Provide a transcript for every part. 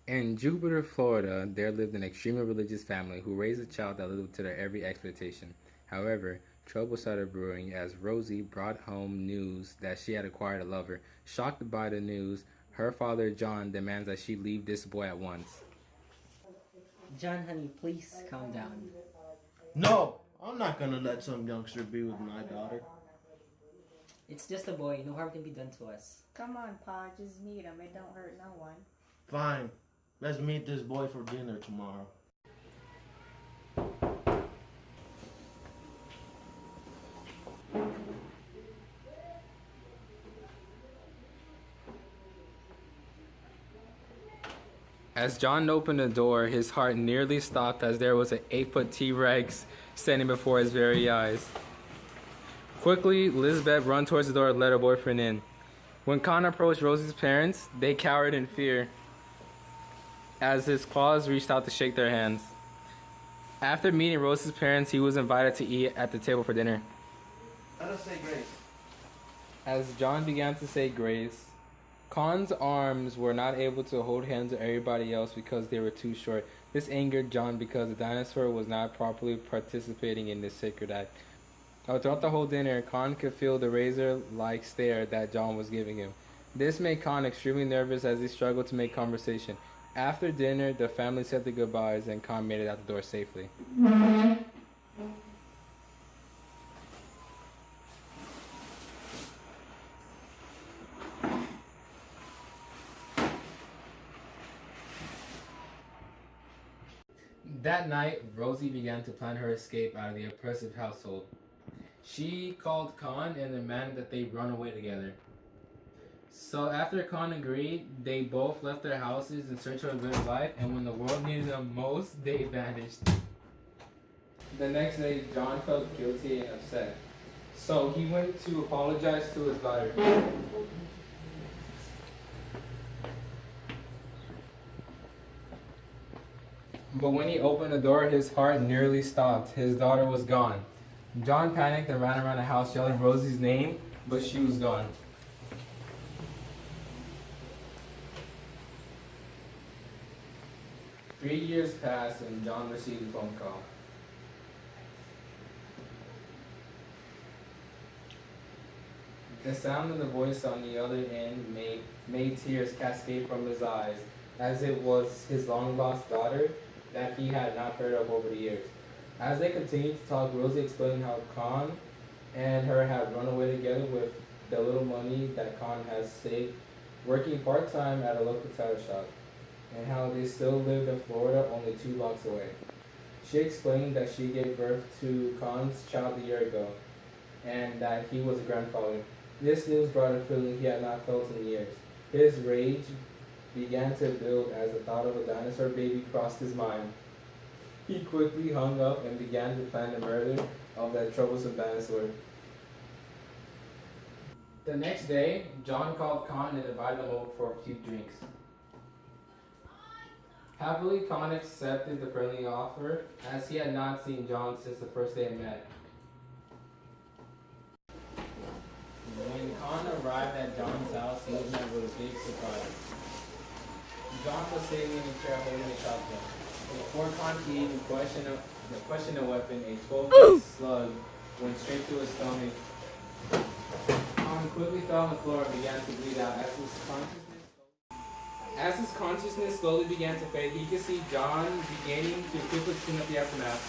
In Jupiter, Florida, there lived an extremely religious family who raised a child that lived up to their every expectation. However, trouble started brewing as Rosie brought home news that she had acquired a lover. Shocked by the news, her father, John, demands that she leave this boy at once. John, honey, please calm down. No, I'm not gonna let some youngster be with my daughter. It's just a boy. No harm can be done to us. Come on, Pa, just meet him. It don't hurt no one. Fine, let's meet this boy for dinner tomorrow. As John opened the door, his heart nearly stopped as there was an 8-foot T-Rex standing before his very eyes. Quickly, Lisbeth ran towards the door and let her boyfriend in. When Khan approached Rosie's parents, they cowered in fear as his claws reached out to shake their hands. After meeting Rosie's parents, he was invited to eat at the table for dinner. Let us say grace. As John began to say grace, Khan's arms were not able to hold hands with everybody else because they were too short. This angered John because the dinosaur was not properly participating in this sacred act. Throughout the whole dinner, Khan could feel the razor-like stare that John was giving him. This made Khan extremely nervous as he struggled to make conversation. After dinner, the family said their goodbyes and Khan made it out the door safely. That night, Rosie began to plan her escape out of the oppressive household. She called Khan and demanded that they run away together. So after Khan agreed, they both left their houses in search of a better life, and when the world needed them most, they vanished. The next day, John felt guilty and upset. So he went to apologize to his daughter. But when he opened the door, his heart nearly stopped. His daughter was gone. John panicked and ran around the house yelling Rosie's name, but she was gone. Three years passed and John received a phone call. The sound of the voice on the other end made tears cascade from his eyes, as it was his long-lost daughter that he had not heard of over the years. As they continued to talk, Rosie explained how Khan and her had run away together with the little money that Khan has saved, working part-time at a local tire shop, and how they still lived in Florida only 2 blocks away. She explained that she gave birth to Khan's child a year ago, and that he was a grandfather. This news brought a feeling he had not felt in years. His rage began to build as the thought of a dinosaur baby crossed his mind. He quickly hung up and began to plan the murder of that troublesome dinosaur. The next day, John called Khan and invited him over for a few drinks. Happily, Khan accepted the friendly offer, as he had not seen John since the first they had met. When Khan arrived at John's house, he was met with a big surprise. John was sitting in a chair holding a shotgun. Before Khan could even question the weapon, a 12-foot slug went straight to his stomach. Khan quickly fell on the floor and began to bleed out. As his consciousness slowly began to fade, he could see John beginning to quickly clean up the aftermath.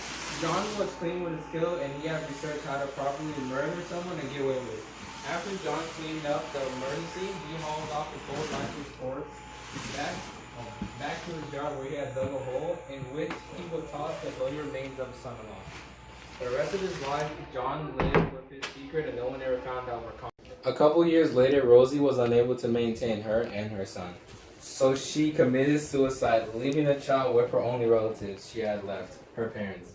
John was clean with his kill, and he had researched how to properly murder someone and get away with it. After John cleaned up the emergency, he hauled off the cold lifeless corpse back to his yard where he had dug a hole in which he would toss the bloody remains of his son-in-law. For the rest of his life, John lived with his secret and no one ever found out where Khan. A couple years later, Rosie was unable to maintain her and her son. So she committed suicide, leaving the child with her only relatives she had left, her parents.